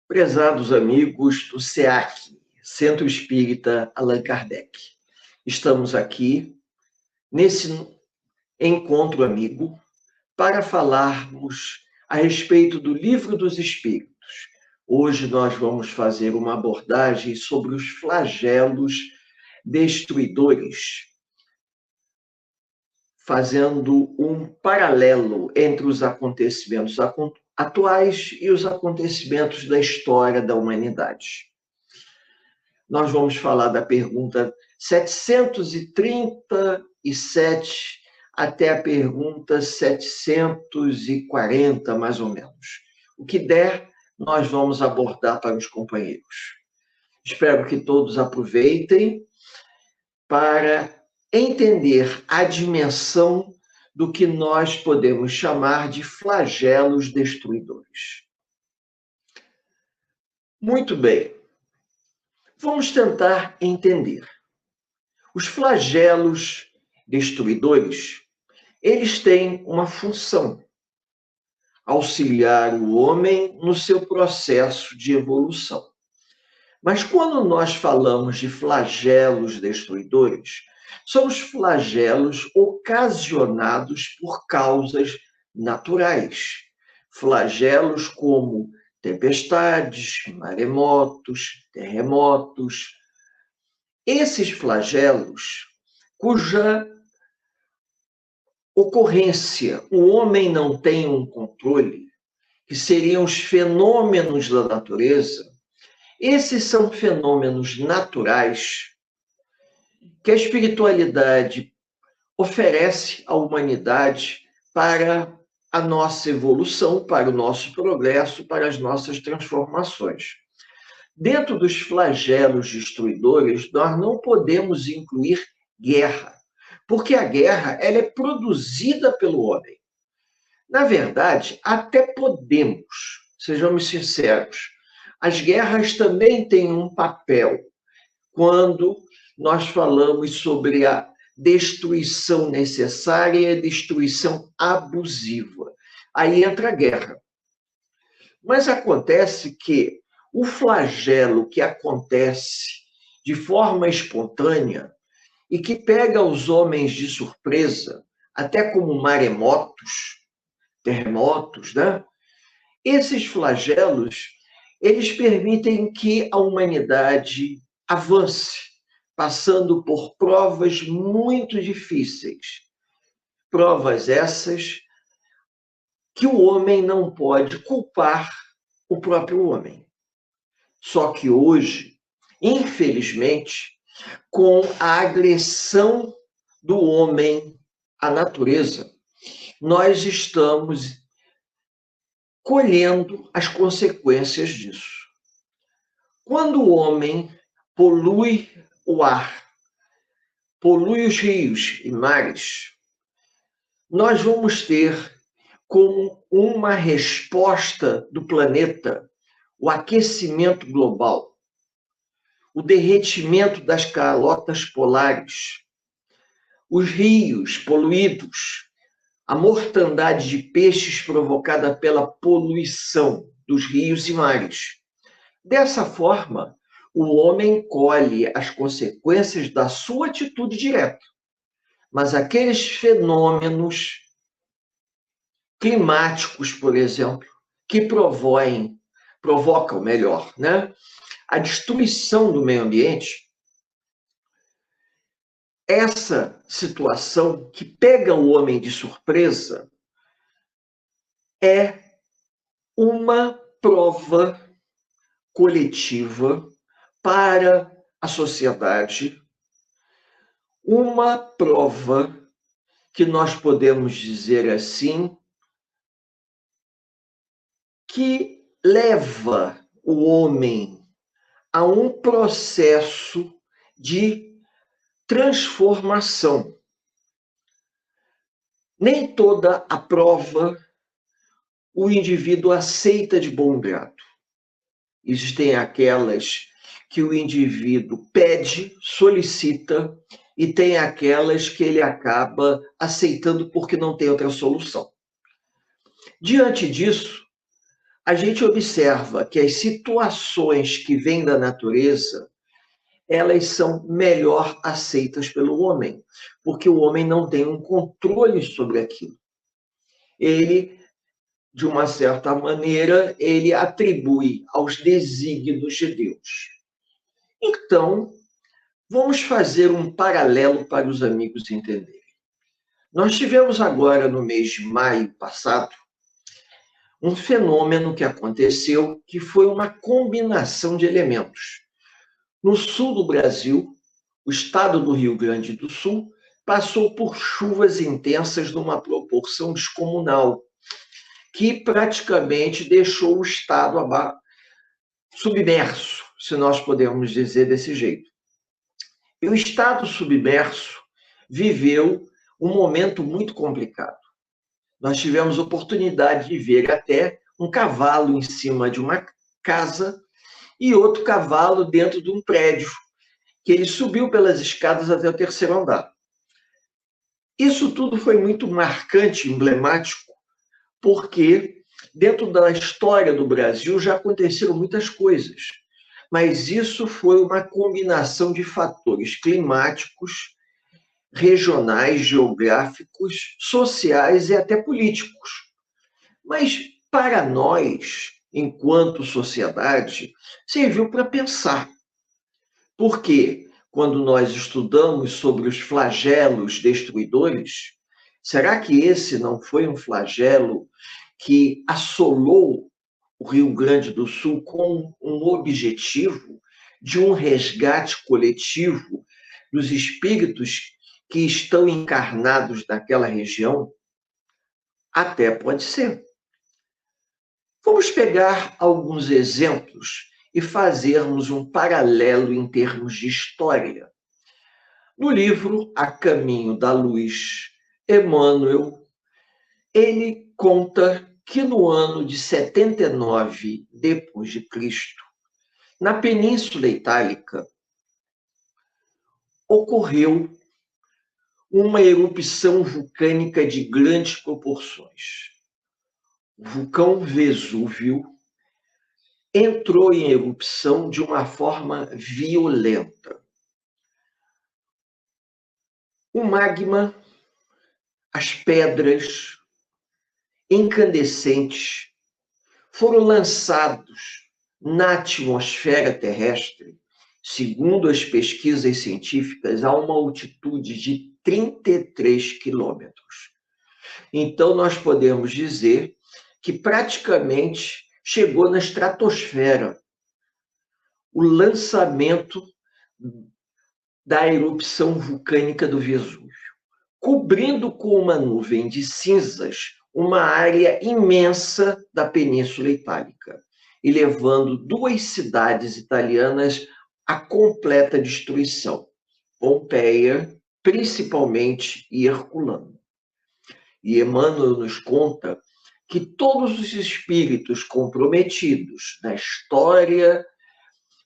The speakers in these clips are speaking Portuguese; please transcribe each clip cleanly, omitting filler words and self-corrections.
Prezados amigos do SEAC, Centro Espírita Allan Kardec, estamos aqui nesse encontro amigo para falarmos a respeito do Livro dos Espíritos. Hoje nós vamos fazer uma abordagem sobre os flagelos destruidores, fazendo um paralelo entre os acontecimentos atuais e os acontecimentos da história da humanidade. Nós vamos falar da pergunta 737 até a pergunta 740, mais ou menos. O que der, nós vamos abordar para os companheiros. Espero que todos aproveitem para entender a dimensão do que nós podemos chamar de flagelos destruidores. Muito bem, vamos tentar entender. Os flagelos destruidores, eles têm uma função: auxiliar o homem no seu processo de evolução. Mas quando nós falamos de flagelos destruidores, são os flagelos ocasionados por causas naturais. Flagelos como tempestades, maremotos, terremotos. Esses flagelos, cuja ocorrência o homem não tem um controle, que seriam os fenômenos da natureza, esses são fenômenos naturais que a espiritualidade oferece à humanidade para a nossa evolução, para o nosso progresso, para as nossas transformações. Dentro dos flagelos destruidores, nós não podemos incluir guerra, porque a guerra ela é produzida pelo homem. Na verdade, até podemos, sejamos sinceros, as guerras também têm um papel quando nós falamos sobre a destruição necessária e a destruição abusiva. Aí entra a guerra. Mas acontece que o flagelo que acontece de forma espontânea e que pega os homens de surpresa, até como maremotos, terremotos, né? Esses flagelos, eles permitem que a humanidade avance, passando por provas muito difíceis. Provas essas que o homem não pode culpar o próprio homem. Só que hoje, infelizmente, com a agressão do homem à natureza, nós estamos colhendo as consequências disso. Quando o homem polui o ar, polui os rios e mares, nós vamos ter como uma resposta do planeta o aquecimento global, o derretimento das calotas polares, os rios poluídos, a mortandade de peixes provocada pela poluição dos rios e mares. Dessa forma, o homem colhe as consequências da sua atitude direta. Mas aqueles fenômenos climáticos, por exemplo, que provocam, melhor, né, a destruição do meio ambiente, essa situação que pega o homem de surpresa é uma prova coletiva para a sociedade, uma prova que nós podemos dizer assim, que leva o homem a um processo de transformação. Nem toda a prova o indivíduo aceita de bom grado. Existem aquelas que o indivíduo pede, solicita, e tem aquelas que ele acaba aceitando porque não tem outra solução. Diante disso, a gente observa que as situações que vêm da natureza, elas são melhor aceitas pelo homem, porque o homem não tem um controle sobre aquilo. Ele, de uma certa maneira, ele atribui aos desígnios de Deus. Então, vamos fazer um paralelo para os amigos entenderem. Nós tivemos agora, no mês de maio passado, um fenômeno que aconteceu que foi uma combinação de elementos. No sul do Brasil, o estado do Rio Grande do Sul passou por chuvas intensas numa proporção descomunal, que praticamente deixou o estado submerso, se nós podemos dizer desse jeito. E o estado submerso viveu um momento muito complicado. Nós tivemos oportunidade de ver até um cavalo em cima de uma casa e outro cavalo dentro de um prédio, que ele subiu pelas escadas até o terceiro andar. Isso tudo foi muito marcante, emblemático, porque dentro da história do Brasil já aconteceram muitas coisas, mas isso foi uma combinação de fatores climáticos, regionais, geográficos, sociais e até políticos. Mas para nós, enquanto sociedade, serviu para pensar. Porque quando nós estudamos sobre os flagelos destruidores, será que esse não foi um flagelo que assolou o Rio Grande do Sul com um objetivo de um resgate coletivo dos espíritos que estão encarnados naquela região? Até pode ser. Vamos pegar alguns exemplos e fazermos um paralelo em termos de história. No livro A Caminho da Luz, Emmanuel, ele conta que no ano de 79 depois de Cristo, na Península Itálica, ocorreu uma erupção vulcânica de grandes proporções. O vulcão Vesúvio entrou em erupção de uma forma violenta. O magma, as pedras incandescentes foram lançados na atmosfera terrestre, segundo as pesquisas científicas, a uma altitude de 33 quilômetros. Então, nós podemos dizer que praticamente chegou na estratosfera o lançamento da erupção vulcânica do Vesúvio, cobrindo com uma nuvem de cinzas uma área imensa da Península Itálica e levando duas cidades italianas à completa destruição, Pompeia, principalmente, e Herculano. E Emmanuel nos conta que todos os espíritos comprometidos na história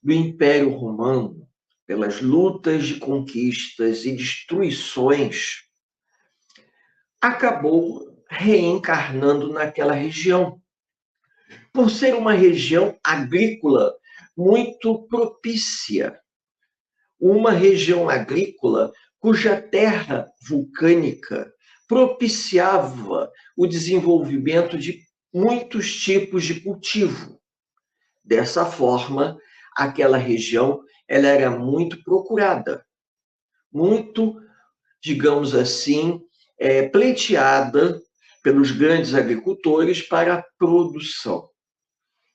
do Império Romano, pelas lutas de conquistas e destruições, acabou reencarnando naquela região, por ser uma região agrícola muito propícia, uma região agrícola cuja terra vulcânica propiciava o desenvolvimento de muitos tipos de cultivo. Dessa forma, aquela região ela era muito procurada, muito, digamos assim, pleiteada pelos grandes agricultores para a produção.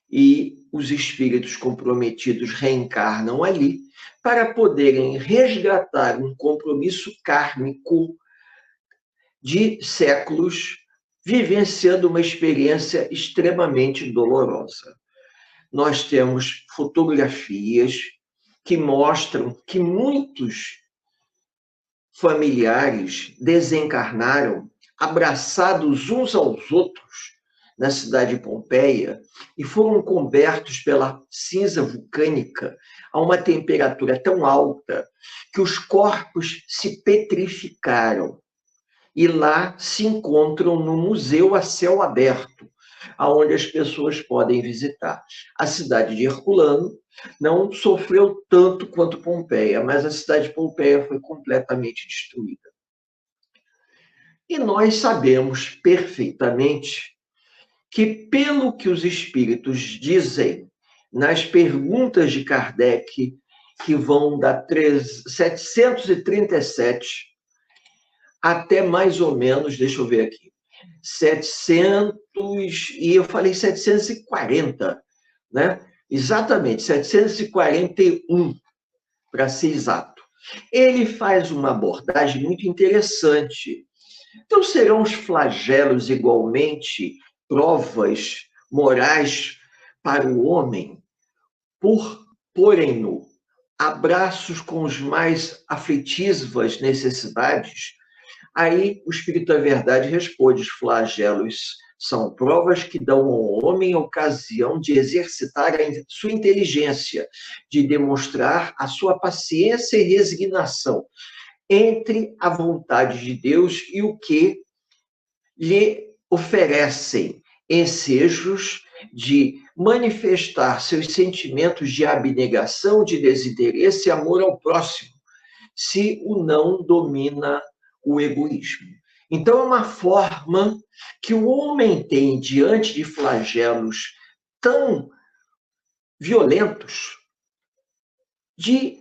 E os espíritos comprometidos reencarnam ali para poderem resgatar um compromisso kármico de séculos, vivenciando uma experiência extremamente dolorosa. Nós temos fotografias que mostram que muitos familiares desencarnaram abraçados uns aos outros na cidade de Pompeia e foram cobertos pela cinza vulcânica a uma temperatura tão alta que os corpos se petrificaram. E lá se encontram no museu a céu aberto, aonde as pessoas podem visitar. A cidade de Herculano não sofreu tanto quanto Pompeia, mas a cidade de Pompeia foi completamente destruída. E nós sabemos perfeitamente que, pelo que os espíritos dizem nas perguntas de Kardec, que vão da 737 até mais ou menos, deixa eu ver aqui, 700, e eu falei 740, né? Exatamente, 741, para ser exato. Ele faz uma abordagem muito interessante. Então, serão os flagelos igualmente provas morais para o homem por porem-no abraços com os mais aflitivas necessidades? Aí o Espírito da Verdade responde: os flagelos são provas que dão ao homem a ocasião de exercitar a sua inteligência, de demonstrar a sua paciência e resignação entre a vontade de Deus e o que lhe oferecem, ensejos de manifestar seus sentimentos de abnegação, de desinteresse e amor ao próximo, se o não domina o egoísmo. Então, é uma forma que o homem tem diante de flagelos tão violentos de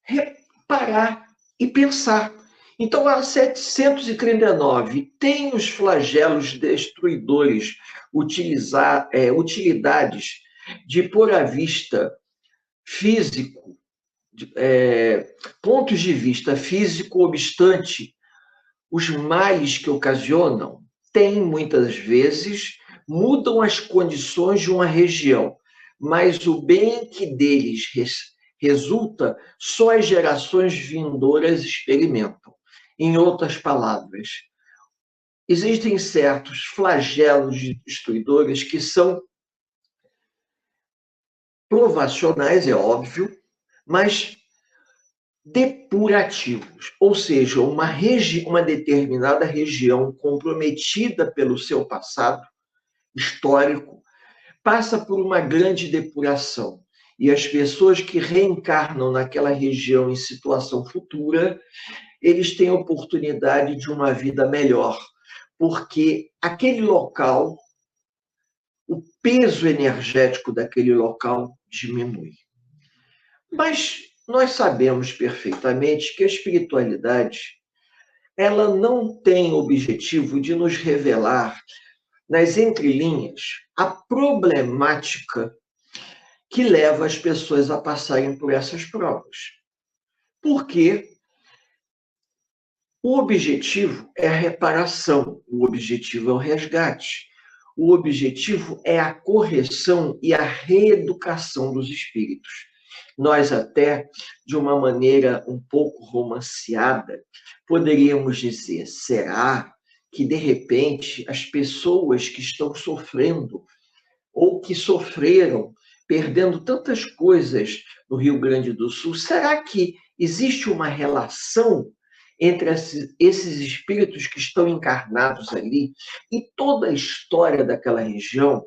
reparar e pensar. Então, a 739 tem os flagelos destruidores, utilidades de pôr à vista físico, pontos de vista físico obstante, os males que ocasionam têm, muitas vezes, mudam as condições de uma região, mas o bem que deles resulta, só as gerações vindouras experimentam. Em outras palavras, existem certos flagelos destruidores que são provacionais, é óbvio, mas depurativos, ou seja, uma determinada região comprometida pelo seu passado histórico passa por uma grande depuração. E as pessoas que reencarnam naquela região em situação futura, eles têm a oportunidade de uma vida melhor, porque aquele local, o peso energético daquele local diminui. Mas nós sabemos perfeitamente que a espiritualidade, ela não tem objetivo de nos revelar, nas entrelinhas, a problemática que leva as pessoas a passarem por essas provas. Porque o objetivo é a reparação, o objetivo é o resgate, o objetivo é a correção e a reeducação dos espíritos. Nós até, de uma maneira um pouco romanceada, poderíamos dizer: será que, de repente, as pessoas que estão sofrendo ou que sofreram, perdendo tantas coisas no Rio Grande do Sul, será que existe uma relação entre esses espíritos que estão encarnados ali e toda a história daquela região,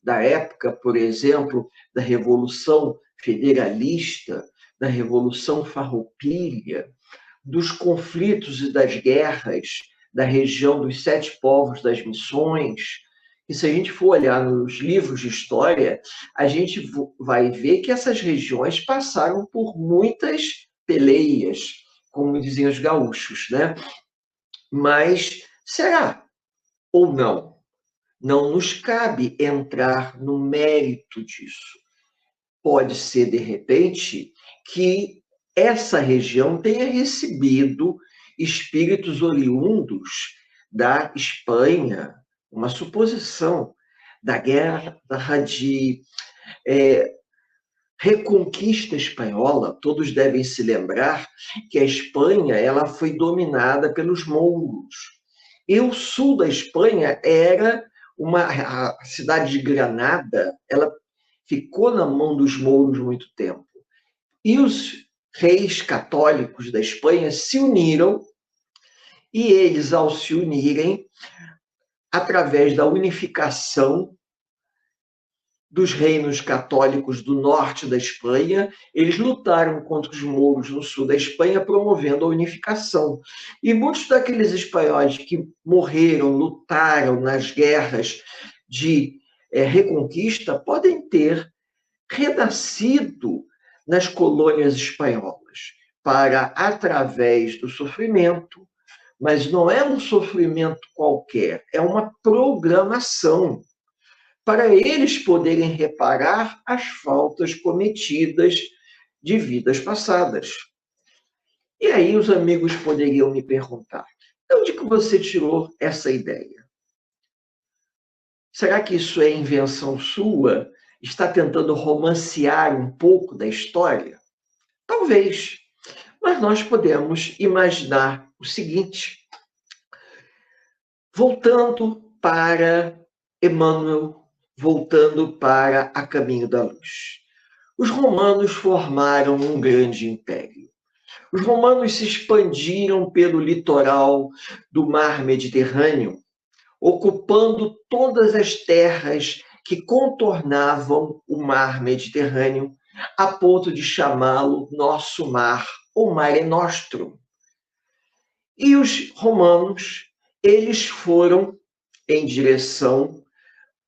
da época, por exemplo, da Revolução Federalista, da Revolução Farroupilha, dos conflitos e das guerras da região dos Sete Povos das Missões? E se a gente for olhar nos livros de história, a gente vai ver que essas regiões passaram por muitas peleias, como diziam os gaúchos, né? Mas será ou não? Não nos cabe entrar no mérito disso. Pode ser, de repente, que essa região tenha recebido espíritos oriundos da Espanha, uma suposição, da guerra de Reconquista espanhola. Todos devem se lembrar que a Espanha, ela foi dominada pelos mouros. E o sul da Espanha era a cidade de Granada, ela ficou na mão dos mouros muito tempo. E os reis católicos da Espanha se uniram, e eles, ao se unirem, através da unificação dos reinos católicos do norte da Espanha. Eles lutaram contra os mouros no sul da Espanha, promovendo a unificação. E muitos daqueles espanhóis que morreram, lutaram nas guerras de reconquista, podem ter renascido nas colônias espanholas, para, através do sofrimento, mas não é um sofrimento qualquer, é uma programação, para eles poderem reparar as faltas cometidas de vidas passadas. E aí os amigos poderiam me perguntar, de onde que você tirou essa ideia? Será que isso é invenção sua? Está tentando romancear um pouco da história? Talvez, mas nós podemos imaginar o seguinte. Voltando para Emmanuel, voltando para A Caminho da Luz. Os romanos formaram um grande império. Os romanos se expandiram pelo litoral do mar Mediterrâneo, ocupando todas as terras que contornavam o mar Mediterrâneo, a ponto de chamá-lo nosso mar, ou Mare Nostrum. E os romanos, eles foram em direção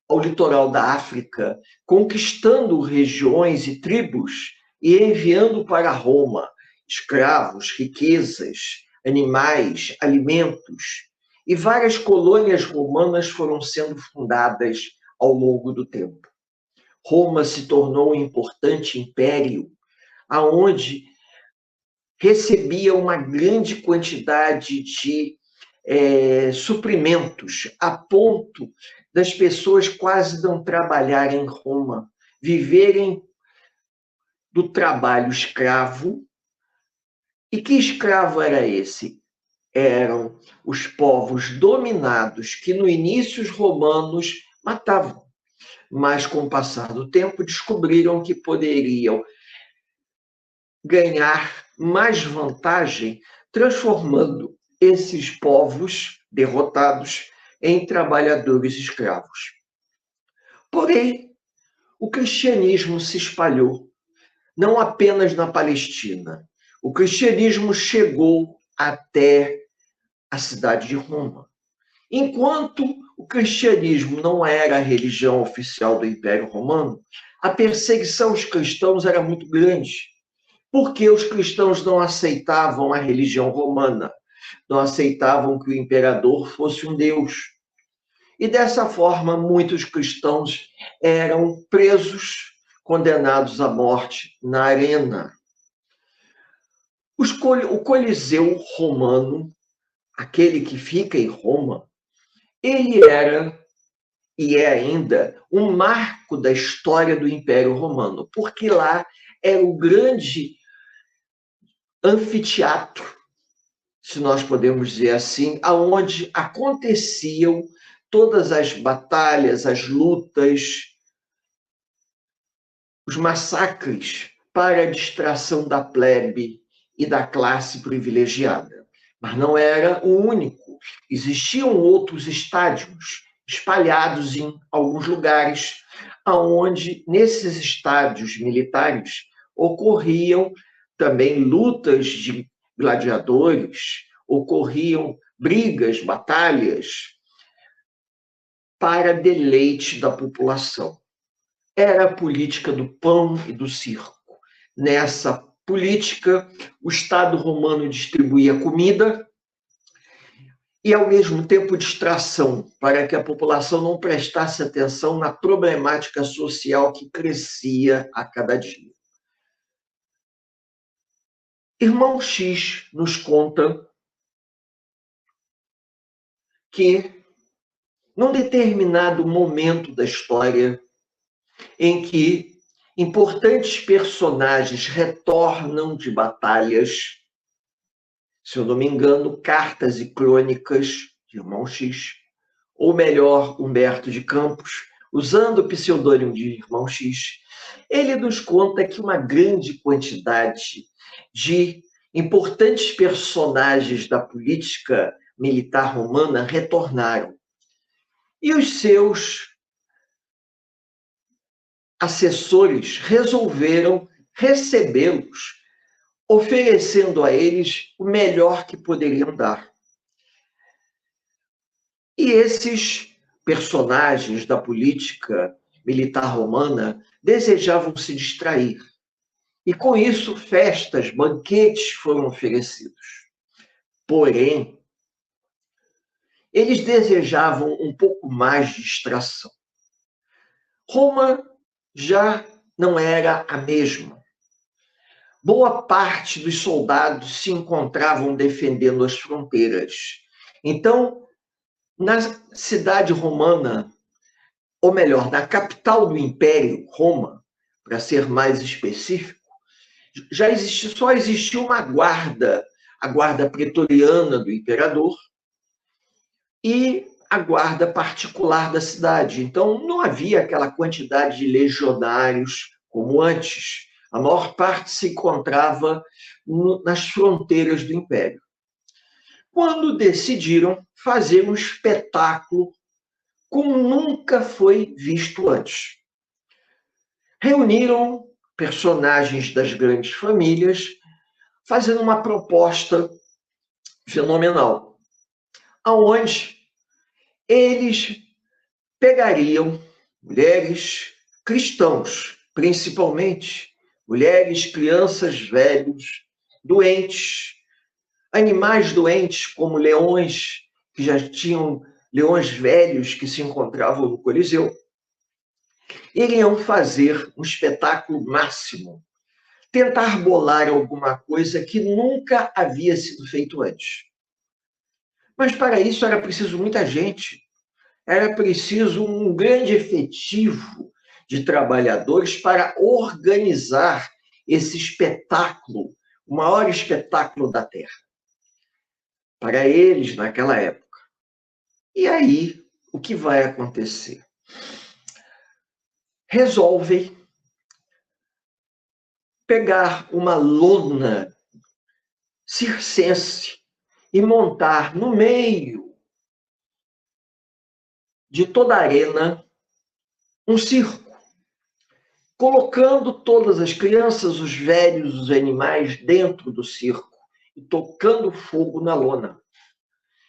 ao litoral da África, conquistando regiões e tribos e enviando para Roma escravos, riquezas, animais, alimentos. E várias colônias romanas foram sendo fundadas ao longo do tempo. Roma se tornou um importante império, aonde recebia uma grande quantidade de suprimentos, a ponto das pessoas quase não trabalharem em Roma, viverem do trabalho escravo. E que escravo era esse? Eram os povos dominados, que no início os romanos matavam, mas com o passar do tempo descobriram que poderiam ganhar mais vantagem transformando esses povos derrotados em trabalhadores escravos. Porém, o cristianismo se espalhou, não apenas na Palestina. O cristianismo chegou até a cidade de Roma. Enquanto o cristianismo não era a religião oficial do Império Romano, a perseguição aos cristãos era muito grande, porque os cristãos não aceitavam a religião romana, não aceitavam que o imperador fosse um deus. E dessa forma, muitos cristãos eram presos, condenados à morte na arena. O Coliseu romano, aquele que fica em Roma, ele era e é ainda um marco da história do Império Romano, porque lá era o grande anfiteatro, se nós podemos dizer assim, aonde aconteciam todas as batalhas, as lutas, os massacres para a distração da plebe e da classe privilegiada. Mas não era o único. Existiam outros estádios espalhados em alguns lugares, aonde nesses estádios militares ocorriam também lutas de gladiadores, ocorriam brigas, batalhas, para deleite da população. Era a política do pão e do circo. Nessa política, o Estado romano distribuía comida e, ao mesmo tempo, distração, para que a população não prestasse atenção na problemática social que crescia a cada dia. Irmão X nos conta que, num determinado momento da história, em que importantes personagens retornam de batalhas, se eu não me engano, Cartas e Crônicas de Irmão X, ou melhor, Humberto de Campos, usando o pseudônimo de Irmão X, ele nos conta que uma grande quantidade de importantes personagens da política militar romana retornaram. E os seus assessores resolveram recebê-los, oferecendo a eles o melhor que poderiam dar. E esses personagens da política militar romana desejavam se distrair. E com isso, festas, banquetes foram oferecidos. Porém, eles desejavam um pouco mais de distração. Roma já não era a mesma. Boa parte dos soldados se encontravam defendendo as fronteiras. Então, na cidade romana, ou melhor, na capital do Império, Roma, para ser mais específico, só existia uma guarda, a guarda pretoriana do imperador e a guarda particular da cidade. Então, não havia aquela quantidade de legionários como antes. A maior parte se encontrava nas fronteiras do Império. Quando decidiram fazer um espetáculo como nunca foi visto antes. Reuniram personagens das grandes famílias, fazendo uma proposta fenomenal, aonde eles pegariam mulheres, cristãos, principalmente, mulheres, crianças, velhos, doentes, animais doentes, como leões, que já tinham leões velhos que se encontravam no Coliseu, iriam fazer um espetáculo máximo, tentar bolar alguma coisa que nunca havia sido feito antes. Mas para isso era preciso muita gente, era preciso um grande efetivo de trabalhadores para organizar esse espetáculo, o maior espetáculo da Terra, para eles naquela época. E aí, o que vai acontecer? Resolvem pegar uma lona circense e montar no meio de toda a arena um circo, colocando todas as crianças, os velhos, os animais dentro do circo e tocando fogo na lona.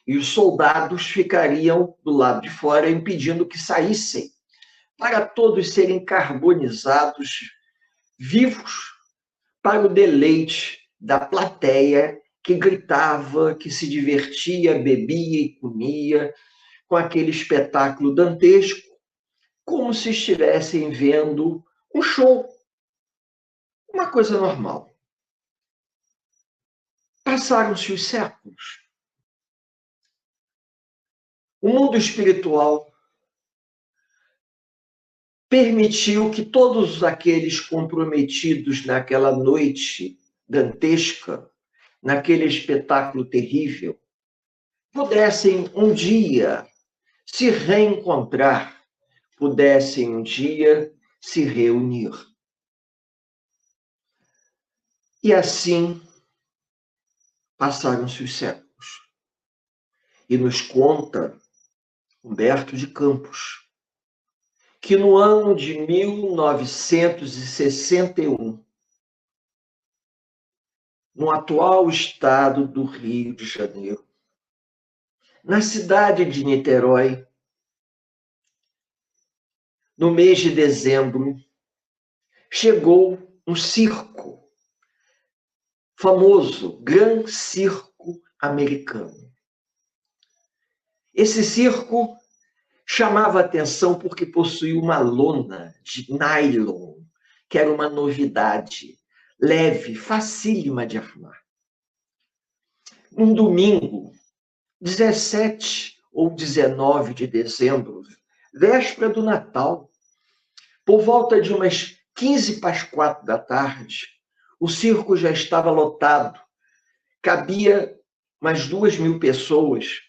E os soldados ficariam do lado de fora impedindo que saíssem, para todos serem carbonizados vivos para o deleite da plateia que gritava, que se divertia, bebia e comia com aquele espetáculo dantesco, como se estivessem vendo um show, uma coisa normal. Passaram-se os séculos. O mundo espiritual permitiu que todos aqueles comprometidos naquela noite dantesca, naquele espetáculo terrível, pudessem um dia se reencontrar, pudessem um dia se reunir. E assim passaram-se os séculos. E nos conta Humberto de Campos que no ano de 1961, no atual estado do Rio de Janeiro, na cidade de Niterói, no mês de dezembro, chegou um circo famoso, Gran Circo Americano. Esse circo chamava atenção porque possuía uma lona de nylon, que era uma novidade, leve, facílima de armar. Um domingo, 17 ou 19 de dezembro, véspera do Natal, por volta de umas 15 para as 4 da tarde, o circo já estava lotado, cabia umas 2.000 pessoas,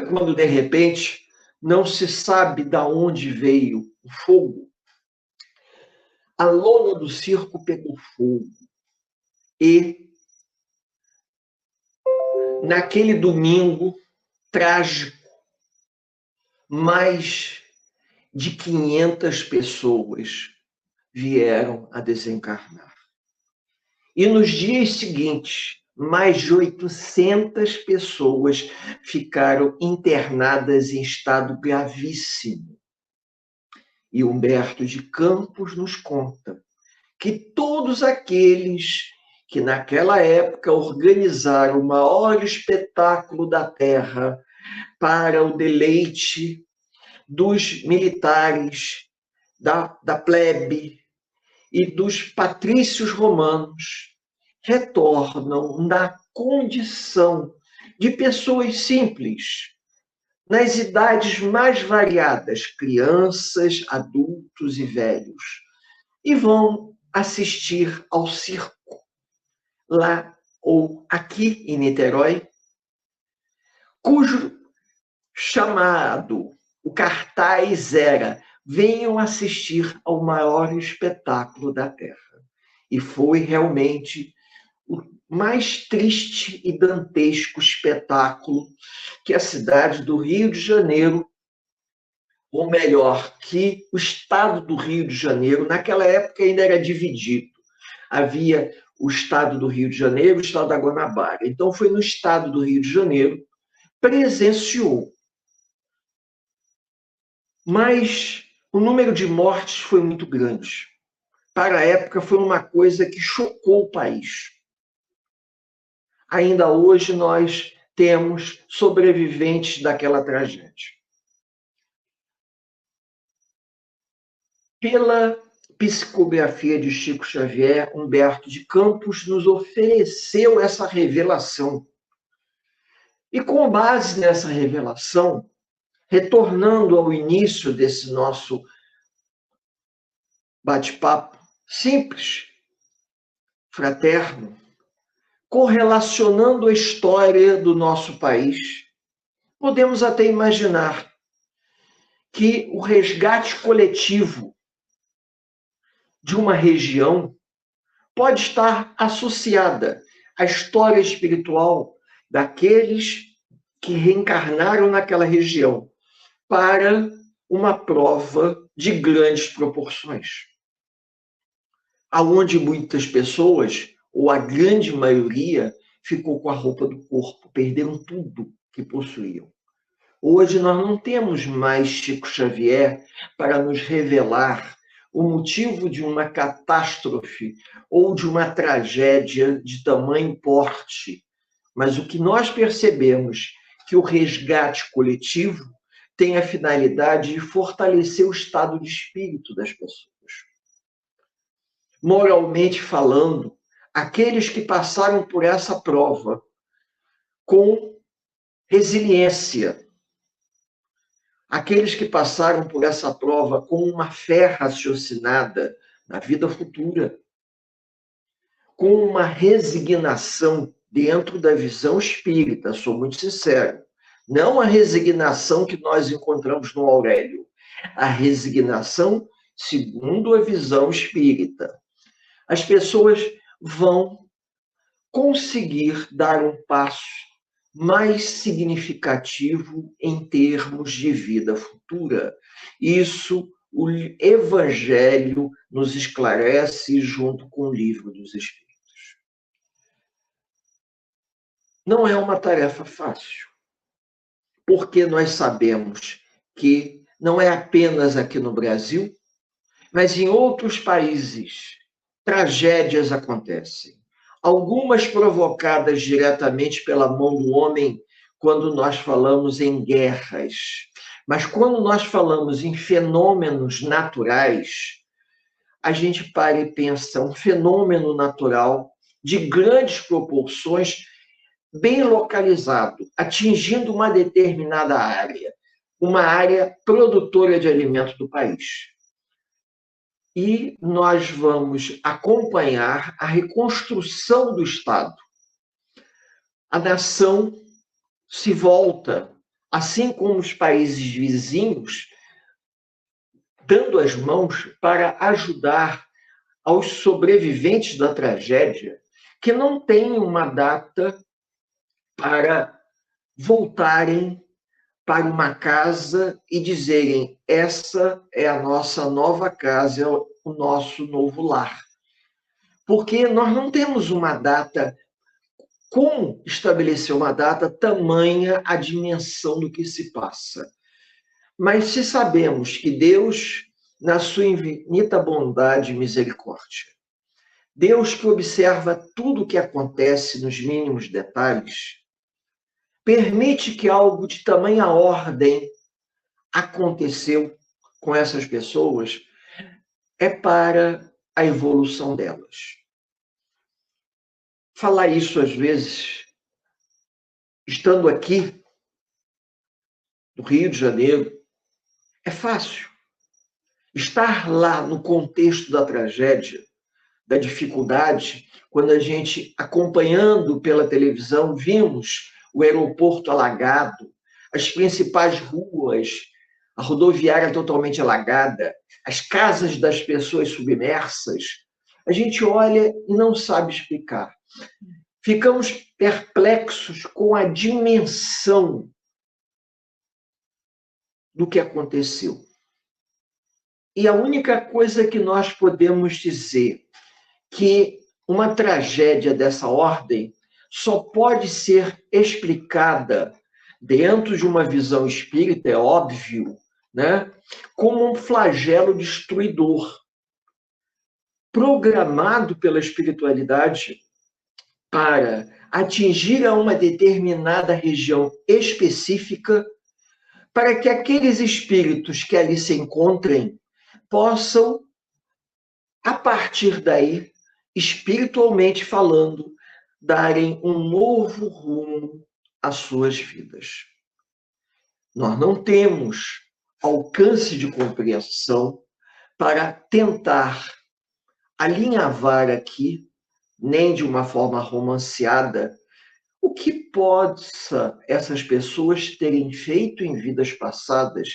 quando de repente não se sabe de onde veio o fogo. A lona do circo pegou fogo e naquele domingo trágico, mas de 500 pessoas vieram a desencarnar. E nos dias seguintes, mais de 800 pessoas ficaram internadas em estado gravíssimo. E Humberto de Campos nos conta que todos aqueles que naquela época organizaram o maior espetáculo da Terra para o deleite dos militares, da plebe e dos patrícios romanos, retornam na condição de pessoas simples, nas idades mais variadas, crianças, adultos e velhos, e vão assistir ao circo, lá ou aqui em Niterói, cujo chamado, o cartaz era: venham assistir ao maior espetáculo da Terra. E foi realmente o mais triste e dantesco espetáculo que a cidade do Rio de Janeiro, ou melhor, que o estado do Rio de Janeiro, naquela época ainda era dividido. Havia o estado do Rio de Janeiro e o estado da Guanabara. Então foi no estado do Rio de Janeiro, presenciou. Mas o número de mortes foi muito grande. Para a época foi uma coisa que chocou o país. Ainda hoje nós temos sobreviventes daquela tragédia. Pela psicografia de Chico Xavier, Humberto de Campos nos ofereceu essa revelação. E com base nessa revelação, retornando ao início desse nosso bate-papo simples, fraterno, correlacionando a história do nosso país, podemos até imaginar que o resgate coletivo de uma região pode estar associada à história espiritual daqueles que reencarnaram naquela região para uma prova de grandes proporções, aonde muitas pessoas, ou a grande maioria, ficou com a roupa do corpo, perderam tudo que possuíam. Hoje nós não temos mais Chico Xavier para nos revelar o motivo de uma catástrofe ou de uma tragédia de tamanho porte, mas o que nós percebemos que o resgate coletivo tem a finalidade de fortalecer o estado de espírito das pessoas. Moralmente falando, aqueles que passaram por essa prova com resiliência, aqueles que passaram por essa prova com uma fé raciocinada na vida futura, com uma resignação dentro da visão espírita, sou muito sincero, não a resignação que nós encontramos no Aurélio, a resignação segundo a visão espírita. As pessoas vão conseguir dar um passo mais significativo em termos de vida futura. Isso o Evangelho nos esclarece junto com o Livro dos Espíritos. Não é uma tarefa fácil, porque nós sabemos que não é apenas aqui no Brasil, mas em outros países tragédias acontecem. Algumas provocadas diretamente pela mão do homem, quando nós falamos em guerras. Mas quando nós falamos em fenômenos naturais, a gente para e pensa um fenômeno natural de grandes proporções, bem localizado, atingindo uma determinada área, uma área produtora de alimento do país. E nós vamos acompanhar a reconstrução do Estado. A nação se volta, assim como os países vizinhos, dando as mãos para ajudar aos sobreviventes da tragédia, que não têm uma data para voltarem para uma casa e dizerem: essa é a nossa nova casa, é o nosso novo lar. Porque nós não temos uma data. Como estabelecer uma data tamanha a dimensão do que se passa? Mas se sabemos que Deus, na sua infinita bondade e misericórdia, Deus que observa tudo o que acontece nos mínimos detalhes, permite que algo de tamanha ordem aconteceu com essas pessoas, é para a evolução delas. Falar isso às vezes, estando aqui no Rio de Janeiro, é fácil. Estar lá no contexto da tragédia, da dificuldade, quando a gente, acompanhando pela televisão, vimos o aeroporto alagado, as principais ruas, a rodoviária totalmente alagada, as casas das pessoas submersas, a gente olha e não sabe explicar. Ficamos perplexos com a dimensão do que aconteceu. E a única coisa que nós podemos dizer que uma tragédia dessa ordem só pode ser explicada dentro de uma visão espírita, é óbvio, né? Como um flagelo destruidor, programado pela espiritualidade para atingir a uma determinada região específica, para que aqueles espíritos que ali se encontrem possam, a partir daí, espiritualmente falando, darem um novo rumo às suas vidas. Nós não temos alcance de compreensão para tentar alinhavar aqui, nem de uma forma romanceada, o que possa essas pessoas terem feito em vidas passadas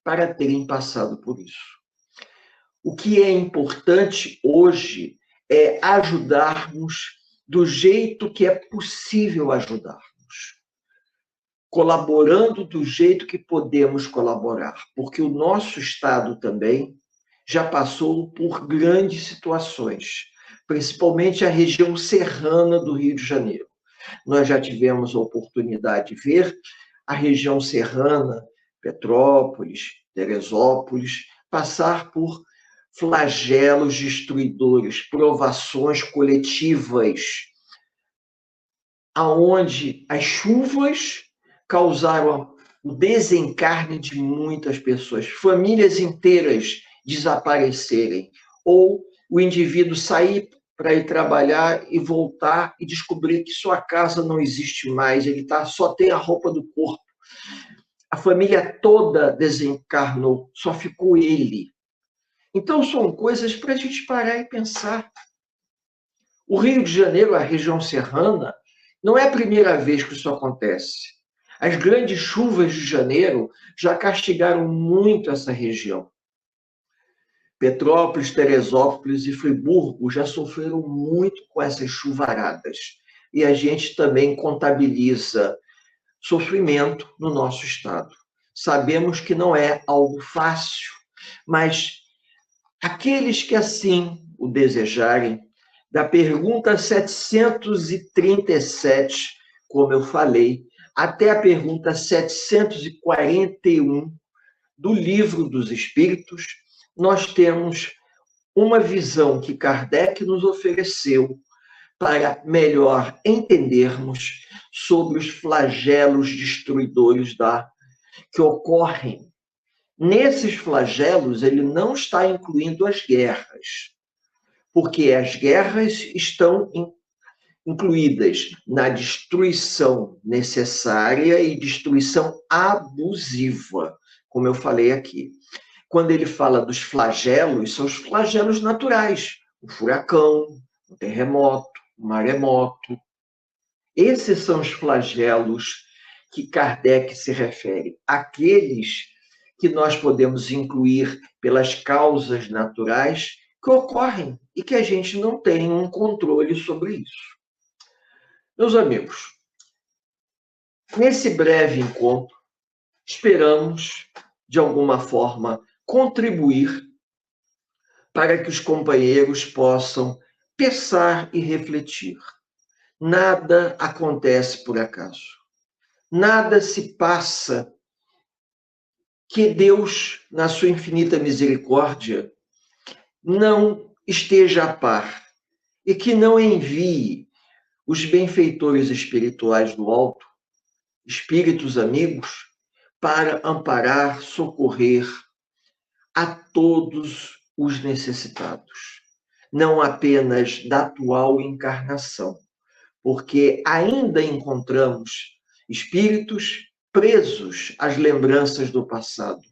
para terem passado por isso. O que é importante hoje é ajudarmos do jeito que é possível ajudarmos, colaborando do jeito que podemos colaborar, porque o nosso Estado também já passou por grandes situações, principalmente a região serrana do Rio de Janeiro. Nós já tivemos a oportunidade de ver a região serrana, Petrópolis, Teresópolis, passar por flagelos destruidores, provações coletivas, aonde as chuvas causaram o desencarne de muitas pessoas, famílias inteiras desaparecerem, ou o indivíduo sair para ir trabalhar e voltar e descobrir que sua casa não existe mais, ele só tem a roupa do corpo. A família toda desencarnou, só ficou ele. Então, são coisas para a gente parar e pensar. O Rio de Janeiro, a região serrana, não é a primeira vez que isso acontece. As grandes chuvas de janeiro já castigaram muito essa região. Petrópolis, Teresópolis e Friburgo já sofreram muito com essas chuvaradas. E a gente também contabiliza sofrimento no nosso estado. Sabemos que não é algo fácil, mas aqueles que assim o desejarem, da pergunta 737, como eu falei, até a pergunta 741 do Livro dos Espíritos, nós temos uma visão que Kardec nos ofereceu para melhor entendermos sobre os flagelos destruidores que ocorrem. Nesses flagelos, ele não está incluindo as guerras, porque as guerras estão incluídas na destruição necessária e destruição abusiva, como eu falei aqui. Quando ele fala dos flagelos, são os flagelos naturais, o furacão, o terremoto, o maremoto. Esses são os flagelos que Kardec se refere, aqueles que nós podemos incluir pelas causas naturais que ocorrem e que a gente não tem um controle sobre isso. Meus amigos, nesse breve encontro, esperamos, de alguma forma, contribuir para que os companheiros possam pensar e refletir. Nada acontece por acaso. Nada se passa que Deus, na sua infinita misericórdia, não esteja a par e que não envie os benfeitores espirituais do alto, espíritos amigos, para amparar, socorrer a todos os necessitados, não apenas da atual encarnação, porque ainda encontramos espíritos presos às lembranças do passado,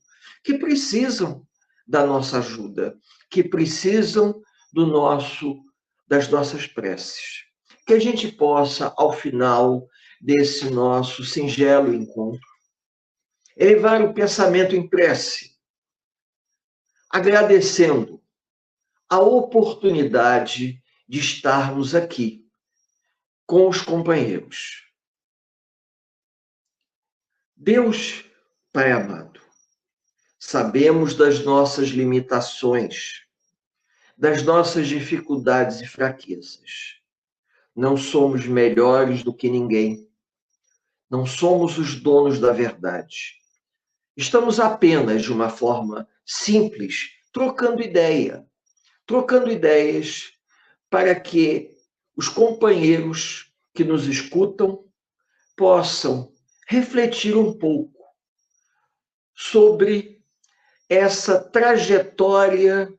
que precisam da nossa ajuda, que precisam das nossas preces. Que a gente possa, ao final desse nosso singelo encontro, elevar o pensamento em prece, agradecendo a oportunidade de estarmos aqui com os companheiros. Deus, Pai amado, sabemos das nossas limitações, das nossas dificuldades e fraquezas. Não somos melhores do que ninguém. Não somos os donos da verdade. Estamos apenas, de uma forma simples, trocando ideias para que os companheiros que nos escutam possam refletir um pouco sobre essa trajetória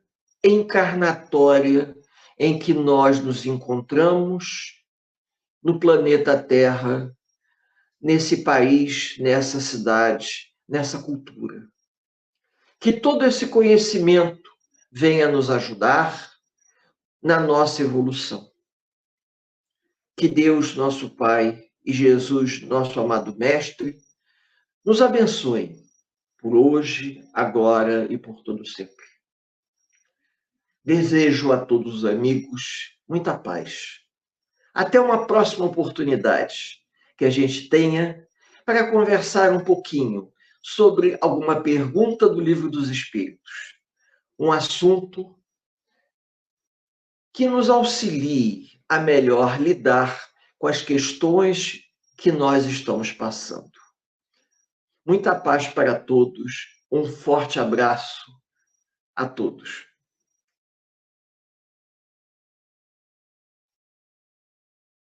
encarnatória em que nós nos encontramos no planeta Terra, nesse país, nessa cidade, nessa cultura. Que todo esse conhecimento venha nos ajudar na nossa evolução. Que Deus, nosso Pai, e Jesus, nosso amado Mestre, nos abençoe por hoje, agora e por todo sempre. Desejo a todos os amigos muita paz. Até uma próxima oportunidade que a gente tenha para conversar um pouquinho sobre alguma pergunta do Livro dos Espíritos. Um assunto que nos auxilie a melhor lidar com as questões que nós estamos passando. Muita paz para todos, um forte abraço a todos.